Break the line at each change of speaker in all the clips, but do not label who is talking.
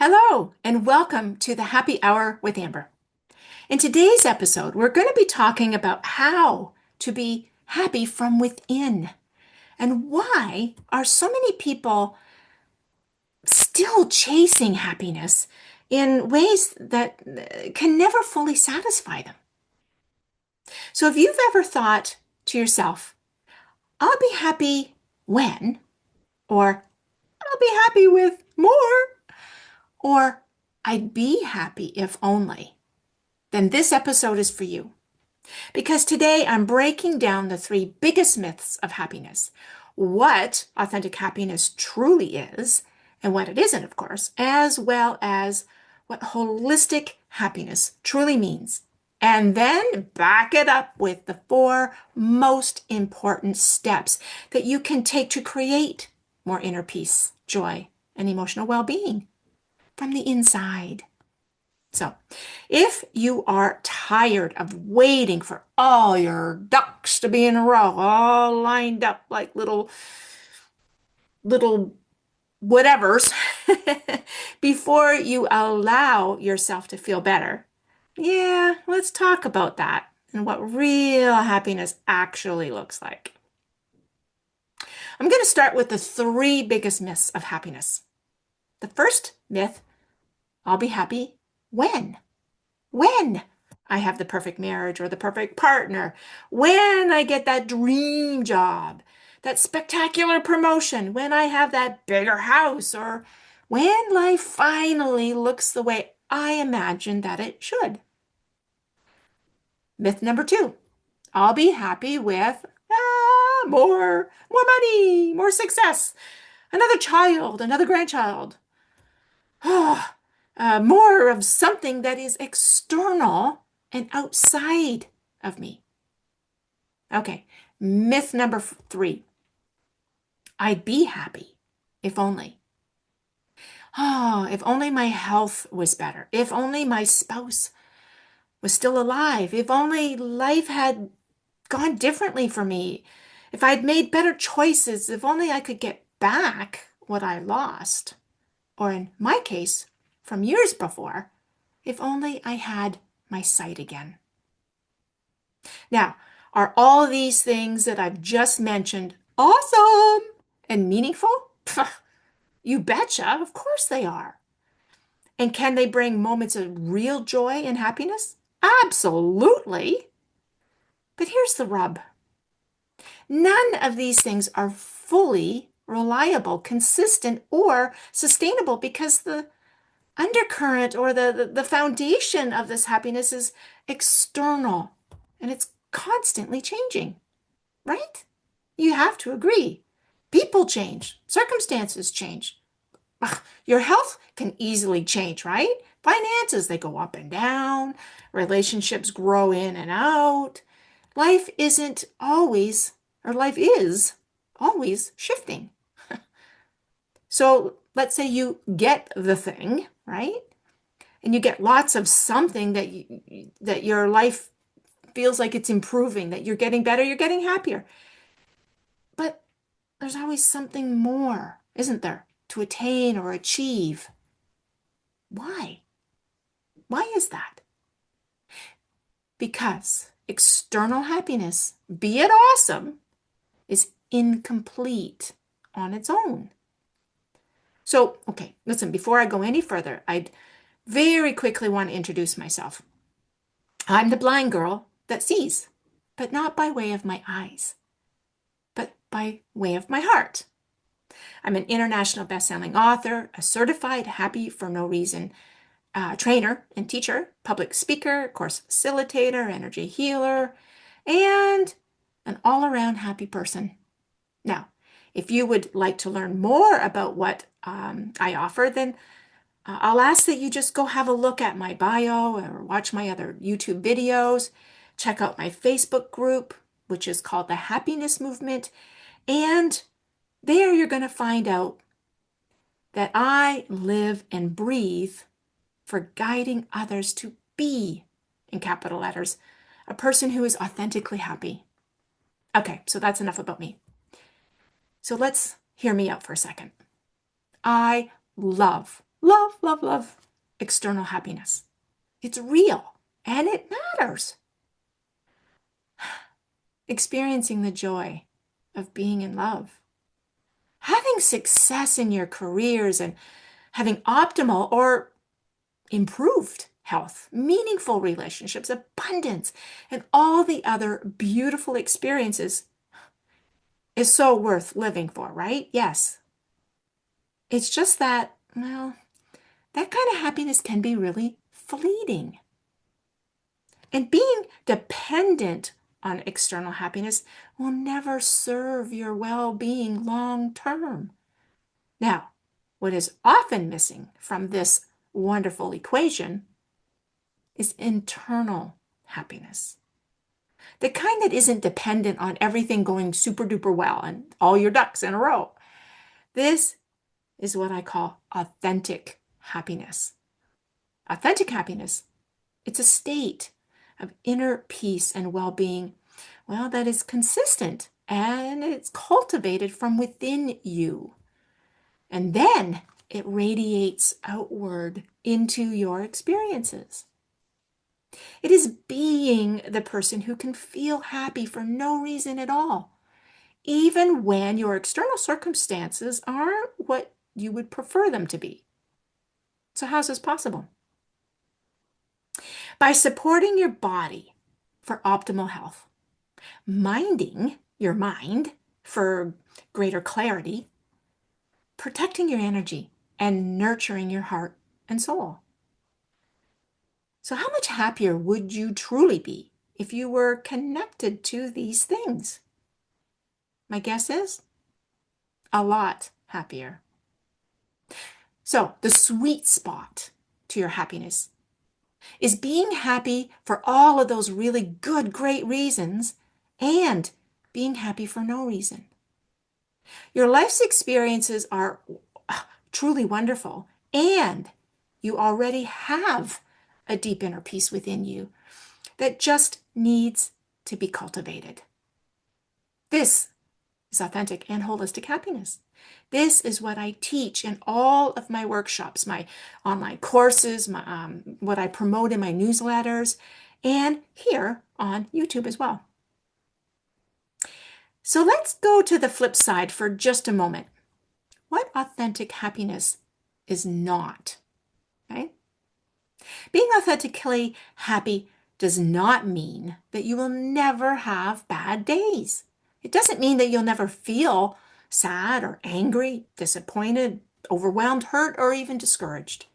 Hello, and welcome to the Happy Hour with Amber. In today's episode, we're going to be talking about how to be happy from within and why are so many people still chasing happiness in ways that can never fully satisfy them. So, if you've ever thought to yourself, I'll be happy when, or I'll be happy with more, or I'd be happy if only, then this episode is for you. Because today I'm breaking down the three biggest myths of happiness: what authentic happiness truly is, and what it isn't, of course, as well as what holistic happiness truly means. And then back it up with the four most important steps that you can take to create more inner peace, joy, and emotional well-being from the inside. So, if you are tired of waiting for all your ducks to be in a row, all lined up like little whatevers, before you allow yourself to feel better, yeah, let's talk about that and what real happiness actually looks like. I'm going to start with the three biggest myths of happiness. The first myth: I'll be happy when? When I have the perfect marriage or the perfect partner, when I get that dream job, that spectacular promotion, when I have that bigger house, or when life finally looks the way I imagine that it should. Myth number two: I'll be happy with more money, more success, another child, another grandchild. More of something that is external and outside of me. Okay, myth number three: I'd be happy if only. Oh, if only my health was better. If only my spouse was still alive. If only life had gone differently for me. If I'd made better choices. If only I could get back what I lost. Or in my case, from years before, if only I had my sight again. Now, are all these things that I've just mentioned awesome and meaningful? You betcha, of course they are. And can they bring moments of real joy and happiness? Absolutely. But here's the rub. None of these things are fully reliable, consistent, or sustainable because the undercurrent or the foundation of this happiness is external and it's constantly changing, right? You have to agree. People change, circumstances change. Your health can easily change, right? Finances, they go up and down. Relationships grow in and out. Life isn't always, or life is always shifting. So let's say you get the thing, right? And you get lots of something that your life feels like it's improving, that you're getting better, you're getting happier. But there's always something more, isn't there, to attain or achieve? Why? Why is that? Because external happiness, be it awesome, is incomplete on its own. So, okay, listen, before I go any further, I'd very quickly want to introduce myself. I'm the blind girl that sees, but not by way of my eyes, but by way of my heart. I'm an international best-selling author, a certified happy for no reason trainer and teacher, public speaker, course facilitator, energy healer, and an all-around happy person. Now, if you would like to learn more about what I offer, then I'll ask that you just go have a look at my bio or watch my other YouTube videos. Check out my Facebook group, which is called the Happiness Movement. And there you're going to find out that I live and breathe for guiding others to be, in capital letters, a person who is authentically happy. Okay, so that's enough about me. So let's hear me out for a second. I love love, love, love external happiness. It's real and it matters. Experiencing the joy of being in love, having success in your careers, and having optimal or improved health, meaningful relationships, abundance, and all the other beautiful experiences is so worth living for, right? Yes. It's just that, well, that kind of happiness can be really fleeting. And being dependent on external happiness will never serve your well-being long term. Now, what is often missing from this wonderful equation is internal happiness. The kind that isn't dependent on everything going super duper well and all your ducks in a row. This is what I call authentic happiness. Authentic happiness, it's a state of inner peace and well-being, well, that is consistent and it's cultivated from within you. And then it radiates outward into your experiences. It is being the person who can feel happy for no reason at all, even when your external circumstances aren't what you would prefer them to be. So how's this possible? By supporting your body for optimal health, minding your mind for greater clarity, protecting your energy, and nurturing your heart and soul. So how much happier would you truly be if you were connected to these things? My guess is a lot happier. So the sweet spot to your happiness is being happy for all of those really good, great reasons and being happy for no reason. Your life's experiences are truly wonderful, and you already have a deep inner peace within you that just needs to be cultivated. This is authentic and holistic happiness. This is what I teach in all of my workshops, my online courses, what I promote in my newsletters, and here on YouTube as well. So let's go to the flip side for just a moment. What authentic happiness is not, right? Being authentically happy does not mean that you will never have bad days. It doesn't mean that you'll never feel sad or angry, disappointed, overwhelmed, hurt, or even discouraged.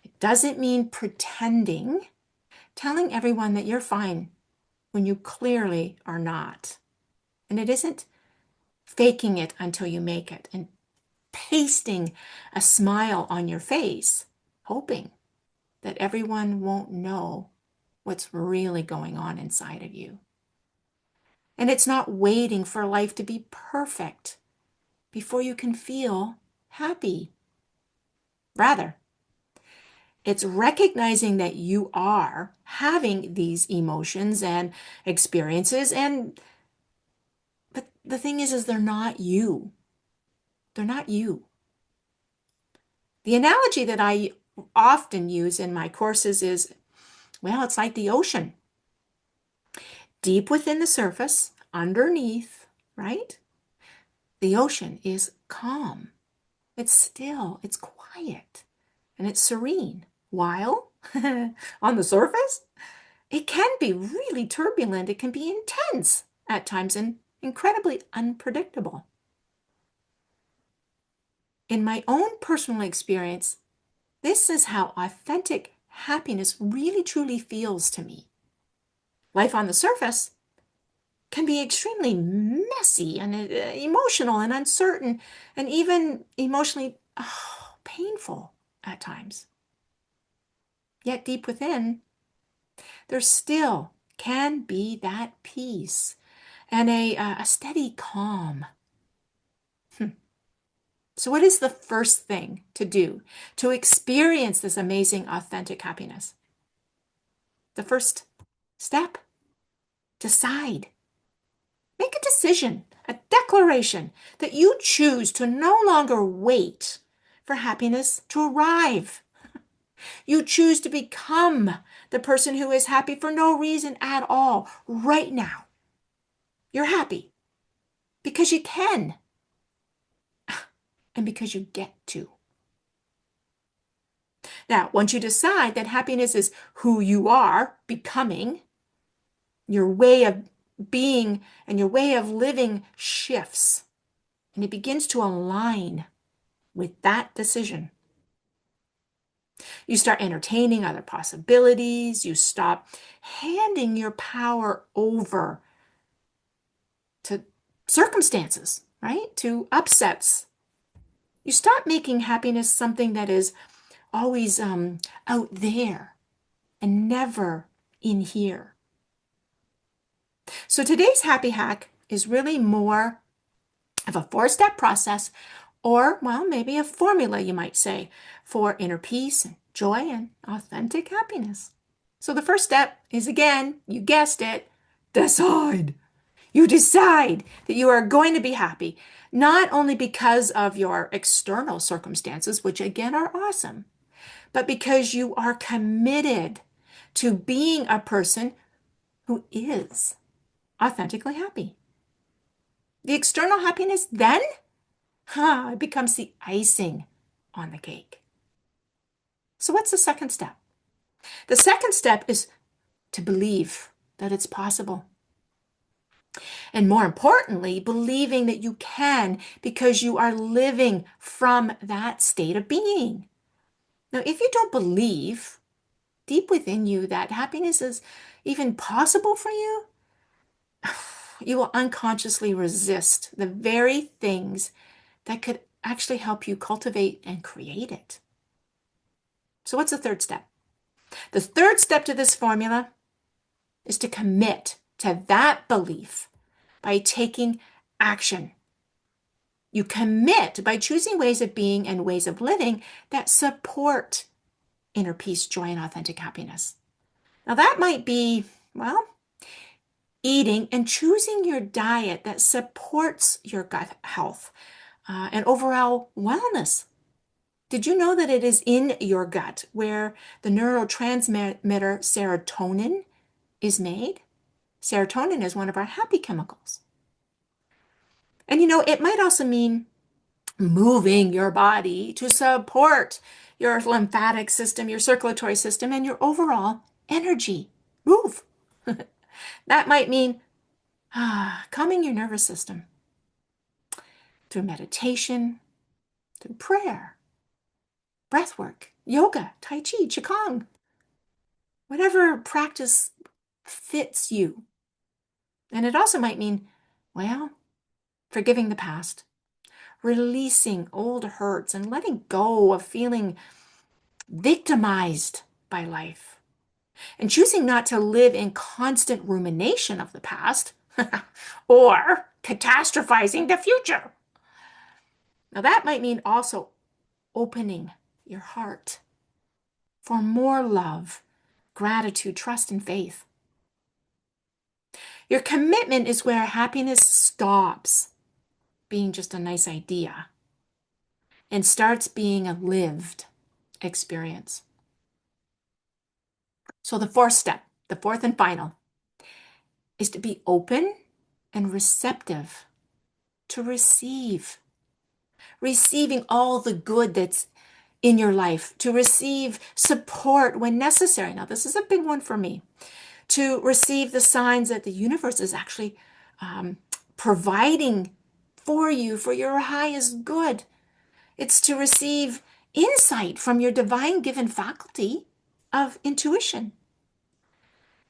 It doesn't mean pretending, telling everyone that you're fine when you clearly are not. And it isn't faking it until you make it and pasting a smile on your face, hoping that everyone won't know what's really going on inside of you. And it's not waiting for life to be perfect before you can feel happy. Rather, it's recognizing that you are having these emotions and experiences, but the thing is they're not you. They're not you. The analogy that I often use in my courses is, well, it's like the ocean. Deep within the surface, underneath, right? The ocean is calm. It's still, it's quiet, and it's serene. While on the surface, it can be really turbulent. It can be intense at times and incredibly unpredictable. In my own personal experience, this is how authentic happiness really truly feels to me. Life on the surface can be extremely messy and emotional and uncertain and even emotionally painful at times. Yet deep within, there still can be that peace and a steady calm. So what is the first thing to do to experience this amazing, authentic happiness? The first step, decide. Make a decision, a declaration that you choose to no longer wait for happiness to arrive. You choose to become the person who is happy for no reason at all right now. You're happy because you can and because you get to. Now, once you decide that happiness is who you are becoming, your way of being and your way of living shifts, and it begins to align with that decision. You start entertaining other possibilities. You stop handing your power over to circumstances, right? To upsets. You stop making happiness something that is always out there and never in here. So today's happy hack is really more of a 4-step process, or, well, maybe a formula, you might say, for inner peace and joy and authentic happiness. So the first step is, again, you guessed it, decide. You decide that you are going to be happy, not only because of your external circumstances, which again are awesome, but because you are committed to being a person who is authentically happy. The external happiness then, it becomes the icing on the cake. So what's the second step? The second step is to believe that it's possible. And more importantly, believing that you can because you are living from that state of being. Now, if you don't believe deep within you that happiness is even possible for you, you will unconsciously resist the very things that could actually help you cultivate and create it. So what's the third step? The third step to this formula is to commit to that belief by taking action. You commit by choosing ways of being and ways of living that support inner peace, joy, and authentic happiness. Now that might be, well, eating and choosing your diet that supports your gut health and overall wellness. Did you know that it is in your gut where the neurotransmitter serotonin is made? Serotonin is one of our happy chemicals. And it might also mean moving your body to support your lymphatic system, your circulatory system, and your overall energy. Move. That might mean calming your nervous system through meditation, through prayer, breath work, yoga, tai chi, qigong, whatever practice fits you. And it also might mean, well, forgiving the past, releasing old hurts and letting go of feeling victimized by life, and choosing not to live in constant rumination of the past or catastrophizing the future. Now, that might mean also opening your heart for more love, gratitude, trust, and faith. Your commitment is where happiness stops being just a nice idea and starts being a lived experience. So the fourth step, the fourth and final, is to be open and receptive to receiving all the good that's in your life, to receive support when necessary. Now, this is a big one for me. To receive the signs that the universe is actually providing for you for your highest good. It's to receive insight from your divine given faculty of intuition.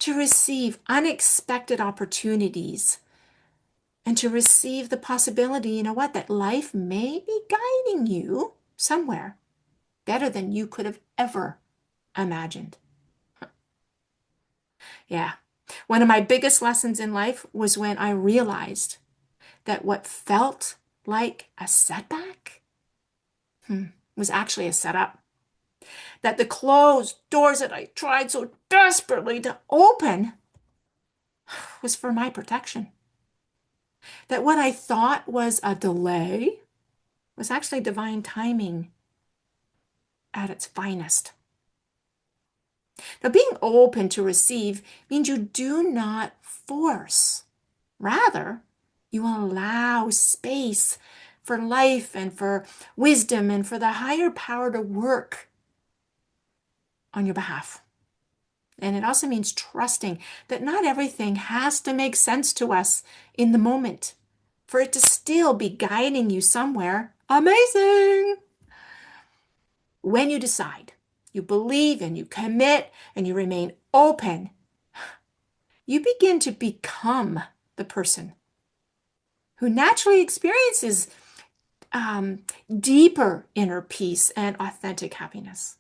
To receive unexpected opportunities and to receive the possibility, that life may be guiding you somewhere better than you could have ever imagined. Yeah. One of my biggest lessons in life was when I realized that what felt like a setback was actually a setup. That the closed doors that I tried so desperately to open was for my protection. That what I thought was a delay was actually divine timing at its finest. Now, being open to receive means you do not force. Rather, you allow space for life and for wisdom and for the higher power to work on your behalf. And it also means trusting that not everything has to make sense to us in the moment for it to still be guiding you somewhere amazing. When you decide, you believe and you commit and you remain open, you begin to become the person who naturally experiences deeper inner peace and authentic happiness.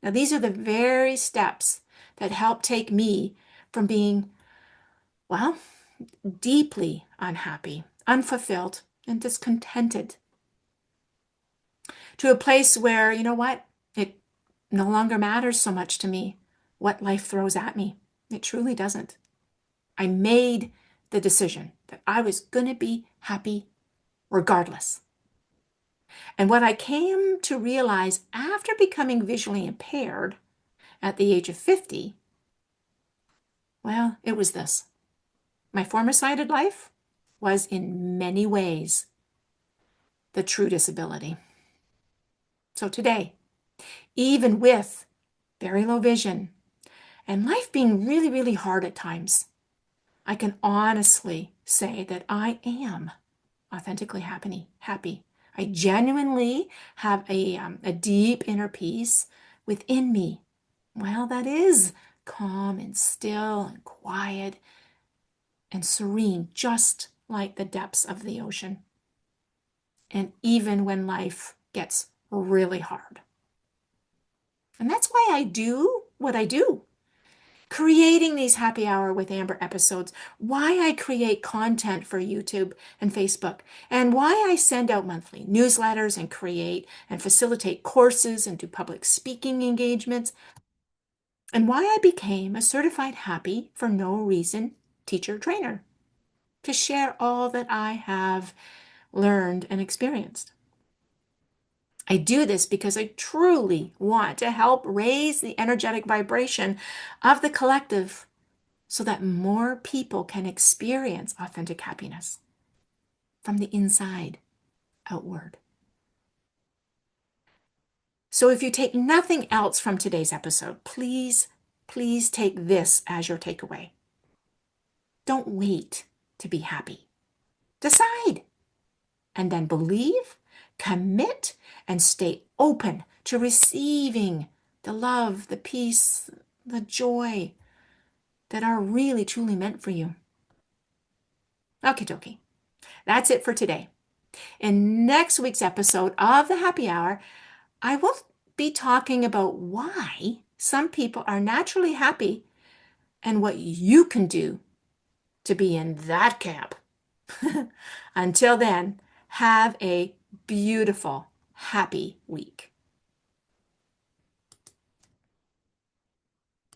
Now, these are the very steps that help take me from being, well, deeply unhappy, unfulfilled, and discontented to a place where, you know what, it no longer matters so much to me what life throws at me. It truly doesn't. I made the decision that I was going to be happy regardless. And what I came to realize after becoming visually impaired at the age of 50, well, it was this. My former sighted life was in many ways the true disability. So today, even with very low vision and life being really, really hard at times, I can honestly say that I am authentically happy. I genuinely have a deep inner peace within me. Well, that is calm and still and quiet and serene, just like the depths of the ocean. And even when life gets really hard. And that's why I do what I do. Creating these happy hour with Amber episodes, why I create content for YouTube and Facebook, and why I send out monthly newsletters and create and facilitate courses and do public speaking engagements, and why I became a certified happy for no reason teacher trainer to share all that I have learned and experienced. I do this because I truly want to help raise the energetic vibration of the collective so that more people can experience authentic happiness from the inside outward. So if you take nothing else from today's episode, please take this as your takeaway. Don't wait to be happy. Decide and then believe, commit, and stay open to receiving the love, the peace, the joy that are really, truly meant for you. Okie dokie. That's it for today. In next week's episode of the Happy Hour, I will be talking about why some people are naturally happy and what you can do to be in that camp. Until then, have a beautiful, happy week.